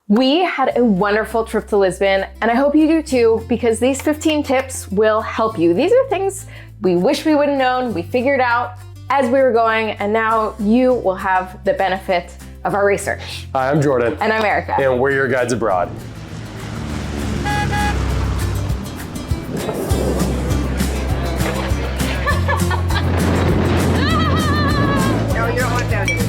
We had a wonderful trip to Lisbon, and I hope you do too, because these 15 tips will help you. These are things we wish we would have known, we figured out as we were going, and now you will have the benefit of our research. Hi, I'm Jordan. And I'm Erica. And we're your guides abroad. No, you don't want that.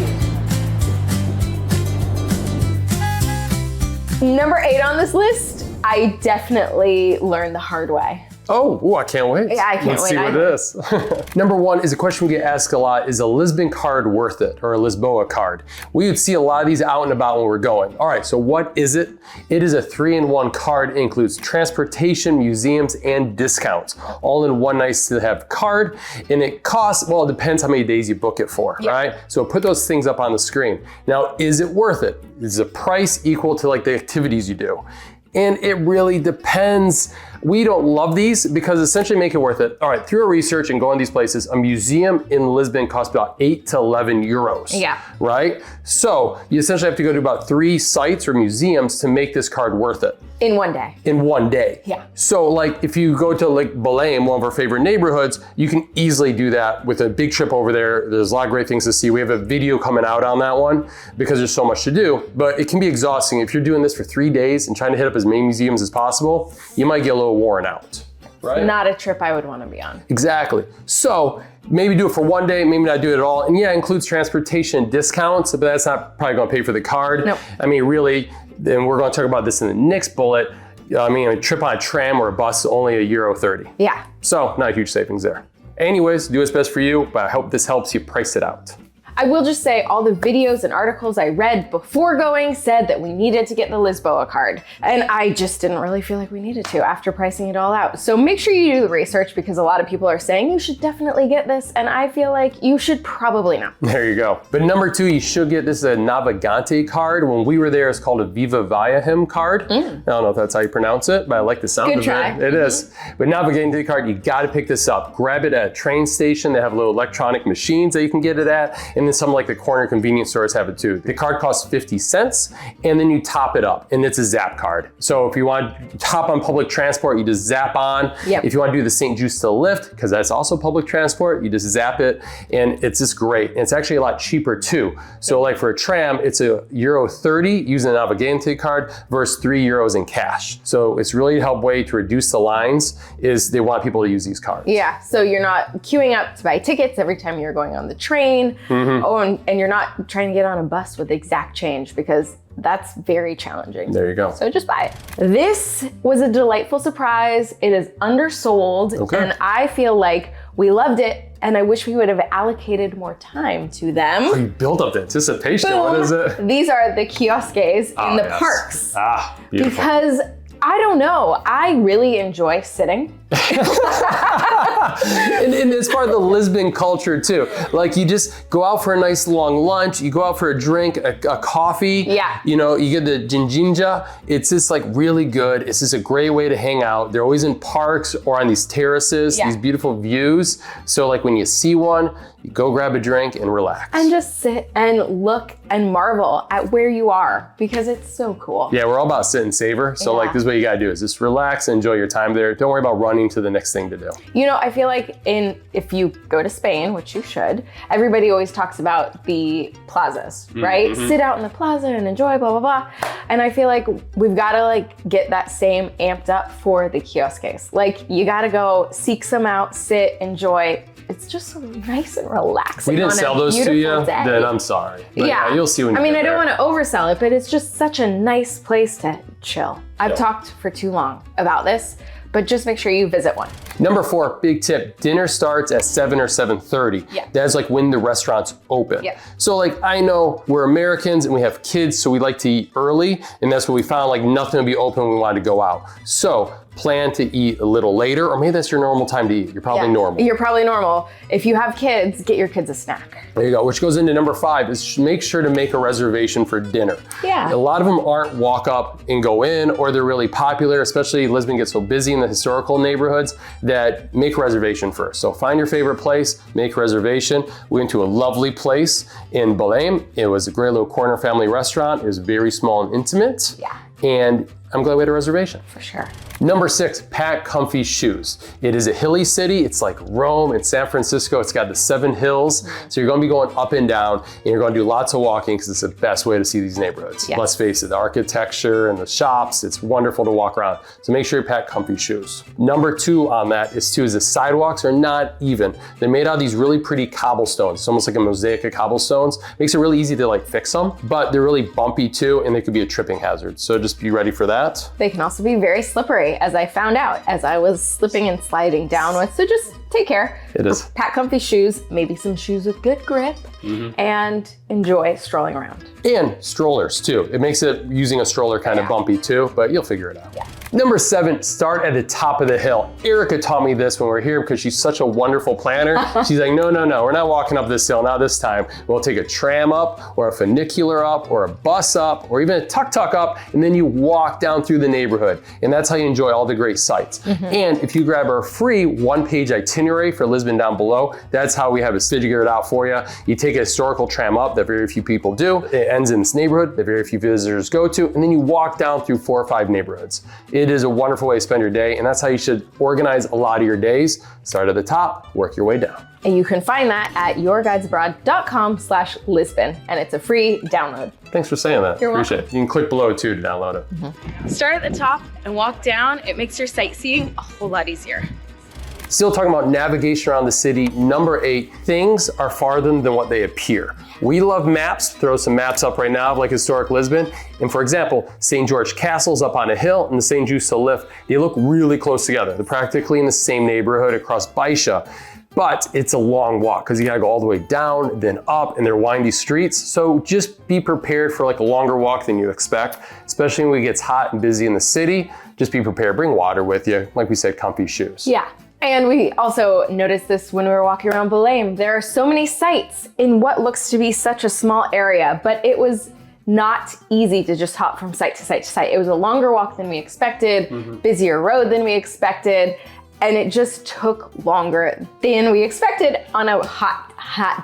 Number 8 on this list, I definitely learned the hard way. Oh, I can't wait. Yeah, I can't Let's wait see what it is. Number 1 is a question we get asked a lot, is a Lisbon card worth it, or a Lisboa card? We would see a lot of these out and about when we're going. All right, so what is it? It is a 3-in-1 card. It includes transportation, museums, and discounts, all in one nice to have card. And it costs, well, it depends how many days you book it for, right? So put those things up on the screen. Now, is it worth it? Is the price equal to like the activities you do? And it really depends. We don't love these because essentially make it worth it. All right, through our research and going to these places, a museum in Lisbon costs about 8 to 11 euros. Yeah. Right? So you essentially have to go to about 3 sites or museums to make this card worth it. In one day. In one day. Yeah. So like if you go to like Belem, one of our favorite neighborhoods, you can easily do that with a big trip over there. There's a lot of great things to see. We have a video coming out on that one because there's so much to do, but it can be exhausting. If you're doing this for 3 days and trying to hit up as many museums as possible, you might get a little worn out. Right? Not a trip I would want to be on. Exactly. So maybe do it for one day, maybe not do it at all. And yeah, it includes transportation discounts, but that's not probably going to pay for the card. Nope. I mean, really, then we're going to talk about this in the next bullet. I mean, a trip on a tram or a bus is only €1.30. Yeah. So not a huge savings there. Anyways, do what's best for you, but I hope this helps you price it out. I will just say all the videos and articles I read before going said that we needed to get the Lisboa card. And I just didn't really feel like we needed to after pricing it all out. So make sure you do the research because a lot of people are saying you should definitely get this. And I feel like you should probably not. There you go. But number 2, you should get, this is a Navigante card. When we were there, it's called a Viva Via Him card. I don't know if that's how you pronounce it, but I like the sound of try. it. It is. But Navigante card, you got to pick this up. Grab it at a train station. They have little electronic machines that you can get it at. And then some like the corner convenience stores have it too. The card costs 50 cents and then you top it up and it's a zap card. So if you want to hop on public transport, you just zap on. Yep. If you want to do the St. Just to Lift, because that's also public transport, you just zap it and it's just great. And it's actually a lot cheaper too. So like for a tram, it's a €1.30 using a Navigante card versus €3 in cash. So it's really a help way to reduce the lines is they want people to use these cards. Yeah, so you're not queuing up to buy tickets every time you're going on the train, and you're not trying to get on a bus with exact change because that's very challenging. There you go. So just buy it. This was a delightful surprise. It is undersold, and I feel like we loved it, and I wish we would have allocated more time to them. Oh, you built up the anticipation. Boom. What is it? These are the kiosks in the parks. Ah, beautiful. Because I don't know, I really enjoy sitting. and it's part of the Lisbon culture too. Like you just go out for a nice long lunch, you go out for a drink, a coffee. Yeah. You know, you get the ginginja. It's just like really good. It's just a great way to hang out. They're always in parks or on these terraces, these beautiful views. So like when you see one, you go grab a drink and relax. And just sit and look and marvel at where you are because it's so cool. Yeah, we're all about sit and savor. So like this is what you gotta do is just relax and enjoy your time there. Don't worry about running to the next thing to do. You know, I feel like if you go to Spain, which you should, everybody always talks about the plazas, right? Sit out in the plaza and enjoy, blah, blah, blah. And I feel like we've gotta like get that same amped up for the kiosks. Like you gotta go seek some out, sit, enjoy. It's just so nice and relaxing. We didn't sell those to you, day. then I'm sorry. But yeah, you'll see when you I mean, get I don't there. want to oversell it, but it's just such a nice place to chill. I've talked for too long about this, but just make sure you visit one. Number 4, big tip, dinner starts at 7 or 7:30. Yeah. That's like when the restaurants open. Yeah. So like I know we're Americans and we have kids, so we like to eat early, and that's what we found, like nothing would be open when we wanted to go out. So plan to eat a little later, or maybe that's your normal time to eat. You're probably normal. You're probably normal. If you have kids, get your kids a snack. There you go, which goes into number 5, is make sure to make a reservation for dinner. Yeah. A lot of them aren't walk up and go in, or they're really popular, especially Lisbon gets so busy in in the historical neighborhoods, that make a reservation first. So find your favorite place, make a reservation. We went to a lovely place in Belem. It was a great little corner family restaurant. It was very small and intimate. Yeah. And I'm glad we had a reservation. For sure. Number 6, pack comfy shoes. It is a hilly city. It's like Rome and San Francisco. It's got the 7 hills. So you're gonna be going up and down, and you're gonna do lots of walking because it's the best way to see these neighborhoods. Yes. Let's face it, the architecture and the shops, it's wonderful to walk around. So make sure you pack comfy shoes. Number 2 on that is the sidewalks are not even. They're made out of these really pretty cobblestones. It's almost like a mosaic of cobblestones. Makes it really easy to like fix them, but they're really bumpy too, and they could be a tripping hazard. So just be ready for that. They can also be very slippery, as I found out as I was slipping and sliding down with. So just take care. It is. Pack comfy shoes, maybe some shoes with good grip, and enjoy strolling around. And strollers too. It makes it using a stroller kind of bumpy too, but you'll figure it out. Yeah. Number 7, start at the top of the hill. Erica taught me this when we were here because she's such a wonderful planner. She's like, no, we're not walking up this hill, not this time. We'll take a tram up or a funicular up or a bus up or even a tuk-tuk up, and then you walk down through the neighborhood. And that's how you enjoy all the great sights. And if you grab our free 1-page itinerary for Lisbon down below, that's how we have it figured out for you. You take a historical tram up that very few people do. It ends in this neighborhood that very few visitors go to, and then you walk down through 4 or 5 neighborhoods. It is a wonderful way to spend your day, and that's how you should organize a lot of your days. Start at the top, work your way down. And you can find that at yourguidesabroad.com/Lisbon, and it's a free download. Thanks for saying that. You're Appreciate it. You can click below too to download it. Start at the top and walk down. It makes your sightseeing a whole lot easier. Still talking about navigation around the city. Number 8, things are farther than what they appear. We love maps. Throw some maps up right now of like historic Lisbon. And for example, St. George Castle's up on a hill and the St. Justo Lift, they look really close together. They're practically in the same neighborhood across Baixa. But it's a long walk because you gotta go all the way down, then up, and they're windy streets. So just be prepared for like a longer walk than you expect, especially when it gets hot and busy in the city. Just be prepared, bring water with you. Like we said, comfy shoes. Yeah. And we also noticed this when we were walking around Belem. There are so many sites in what looks to be such a small area, but it was not easy to just hop from site to site to site. It was a longer walk than we expected, busier road than we expected, and it just took longer than we expected on a hot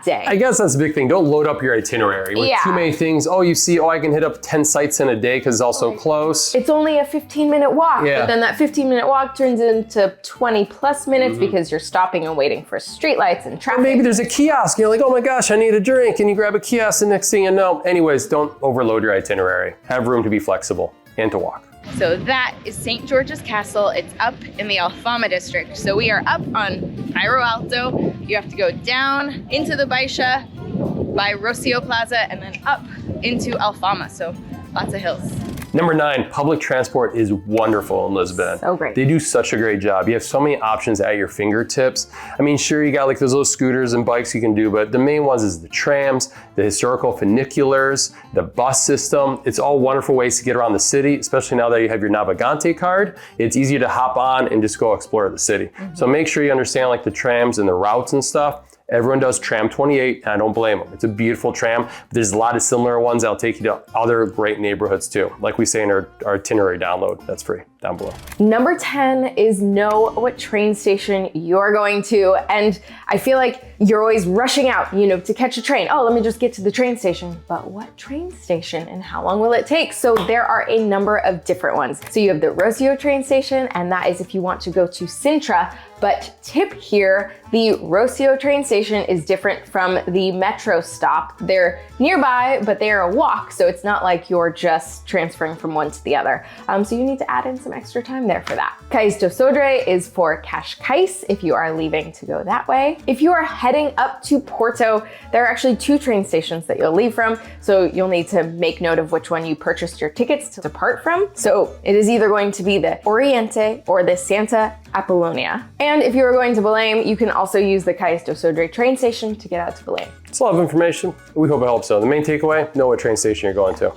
day. I guess that's a big thing. Don't load up your itinerary with too many things. Oh, you see, I can hit up 10 sites in a day because it's also close. It's only a 15-minute walk, but then that 15-minute walk turns into 20+ minutes because you're stopping and waiting for streetlights and traffic. Or maybe there's a kiosk. You're like, oh my gosh, I need a drink. And you grab a kiosk, and next thing you know. Anyways, don't overload your itinerary. Have room to be flexible and to walk. So that is St. George's Castle. It's up in the Alfama district. So we are up on AIRALO. You have to go down into the Baixa by Rocio Plaza and then up into Alfama. So lots of hills. Number 9, public transport is wonderful in Lisbon. So great. They do such a great job. You have so many options at your fingertips. I mean, sure, you got like those little scooters and bikes you can do, but the main ones is the trams, the historical funiculars, the bus system. It's all wonderful ways to get around the city, especially now that you have your Navigante card. It's easy to hop on and just go explore the city. So make sure you understand like the trams and the routes and stuff. Everyone does Tram 28, and I don't blame them. It's a beautiful tram, but there's a lot of similar ones that'll take you to other great neighborhoods too. Like we say in our itinerary download, that's free, down below. Number 10 is know what train station you're going to. And I feel like you're always rushing out, to catch a train. Oh, let me just get to the train station. But what train station and how long will it take? So there are a number of different ones. So you have the Rocio train station, and that is if you want to go to Sintra. But tip here, the Rocio train station is different from the metro stop. They're nearby, but they are a walk, so it's not like you're just transferring from one to the other. So you need to add in some extra time there for that. Cais do Sodré is for Cascais if you are leaving to go that way. If you are heading up to Porto, there are actually 2 train stations that you'll leave from, so you'll need to make note of which one you purchased your tickets to depart from. So it is either going to be the Oriente or the Santa Apollonia. And if you are going to Belem, you can also use the Cais do Sodré train station to get out to Belem. It's a lot of information. We hope it helps though. The main takeaway, know what train station you're going to.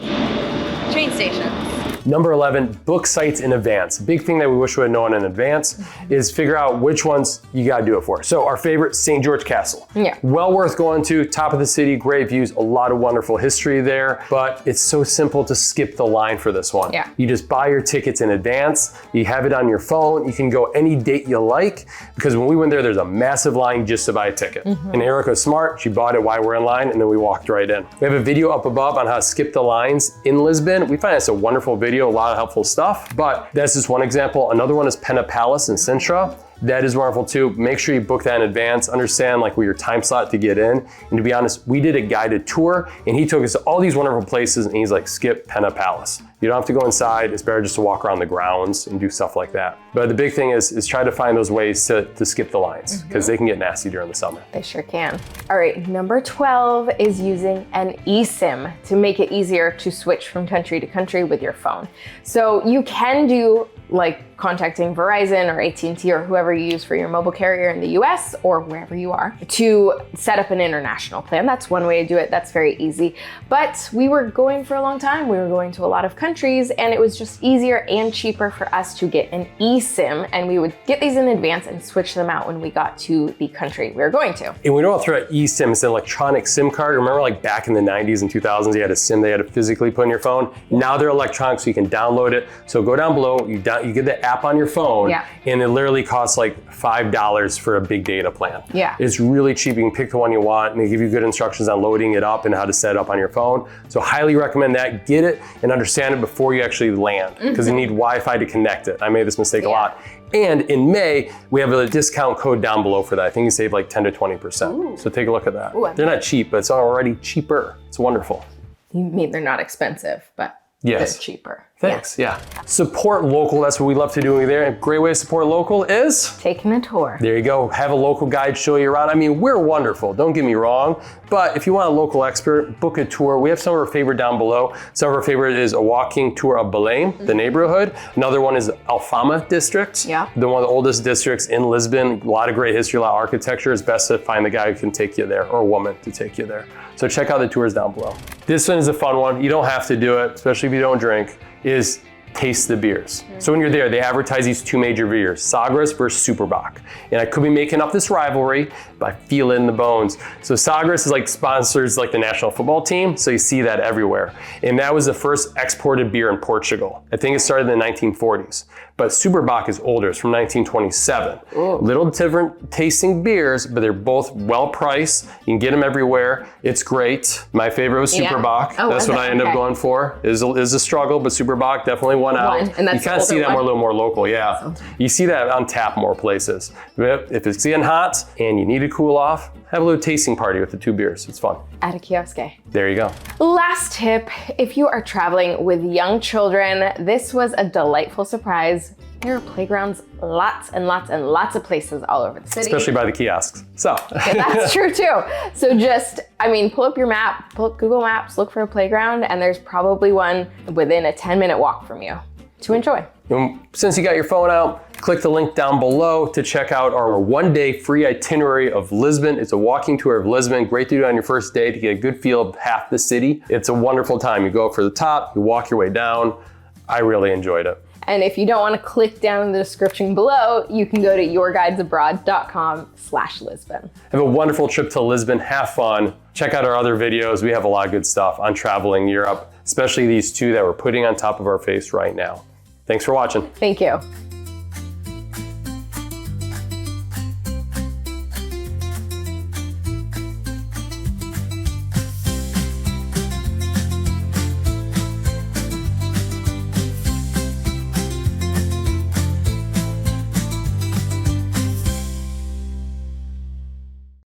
Train stations. Number 11, book sites in advance. Big thing that we wish we had known in advance is figure out which ones you gotta do it for. So our favorite, St. George Castle. Yeah. Well worth going to, top of the city, great views, a lot of wonderful history there, but it's so simple to skip the line for this one. Yeah. You just buy your tickets in advance, you have it on your phone, you can go any date you like, because when we went there's a massive line just to buy a ticket. And Erica's smart, she bought it while we're in line, and then we walked right in. We have a video up above on how to skip the lines in Lisbon. We find it's a wonderful video, a lot of helpful stuff, but that's just one example. Another one is Penna Palace in Sintra. That is wonderful too. Make sure you book that in advance, understand like what your time slot to get in. And to be honest, we did a guided tour and he took us to all these wonderful places and he's like, skip Penna Palace. You don't have to go inside. It's better just to walk around the grounds and do stuff like that. But the big thing is try to find those ways to skip the lines because they can get nasty during the summer. They sure can. All right, number 12 is using an eSIM to make it easier to switch from country to country with your phone. So you can do like contacting Verizon or AT&T or whoever you use for your mobile carrier in the US or wherever you are to set up an international plan. That's one way to do it. That's very easy. But we were going for a long time. We were going to a lot of countries and it was just easier and cheaper for us to get an eSIM, and we would get these in advance and switch them out when we got to the country we were going to. And we don't want to throw out eSIM, it's an electronic SIM card. Remember like back in the 90s and 2000s, you had a SIM they had to physically put in your phone. Now they're electronic so you can download it. So go down below, you get the app on your phone and it literally costs like $5 for a big data plan. Yeah. It's really cheap. You can pick the one you want and they give you good instructions on loading it up and how to set it up on your phone. So highly recommend that. Get it and understand it before you actually land because you need Wi-Fi to connect it. I made this mistake a lot. And in May, we have a discount code down below for that. I think you save like 10 to 20%. Ooh. So take a look at that. They're not cheap, but it's already cheaper. It's wonderful. You mean they're not expensive, but they're cheaper. Thanks, yeah. Support local, that's what we love to do there. A great way to support local is? Taking a tour. There you go, have a local guide show you around. I mean, we're wonderful, don't get me wrong, but if you want a local expert, book a tour. We have some of our favorite down below. Some of our favorite is a walking tour of Belem, the neighborhood. Another one is Alfama district. Yeah. One of the oldest districts in Lisbon. A lot of great history, a lot of architecture. It's best to find the guy who can take you there, or a woman to take you there. So check out the tours down below. This one is a fun one. You don't have to do it, especially if you don't drink, is taste the beers. So when you're there, they advertise these two major beers, Sagres versus Superbock. And I could be making up this rivalry, but I feel it in the bones. So Sagres is like sponsors like the national football team, so you see that everywhere. And that was the first exported beer in Portugal. I think it started in the 1940s. But Superbock is older, it's from 1927. Ooh. Little different tasting beers, but they're both well priced. You can get them everywhere. It's great. My favorite was Superbock. Oh, that's what I ended up going for. Is a struggle, but Superbock definitely won out. And that's you kind of see that more, a little more local, You see that on tap more places. If it's getting hot and you need to cool off, have a little tasting party with the two beers. It's fun. At a kiosk. There you go. Last tip, if you are traveling with young children, this was a delightful surprise. There are playgrounds, lots and lots and lots of places all over the city. Especially by the kiosks. So. That's true too. So just, pull up your map, pull up Google Maps, look for a playground, and there's probably one within a 10-minute walk from you to enjoy. And since you got your phone out, click the link down below to check out our one-day free itinerary of Lisbon. It's a walking tour of Lisbon. Great to do on your first day to get a good feel of half the city. It's a wonderful time. You go up for the top, you walk your way down. I really enjoyed it. And if you don't want to click down in the description below, you can go to yourguidesabroad.com/Lisbon. Have a wonderful trip to Lisbon. Have fun. Check out our other videos. We have a lot of good stuff on traveling Europe, especially these two that we're putting on top of our face right now. Thanks for watching. Thank you.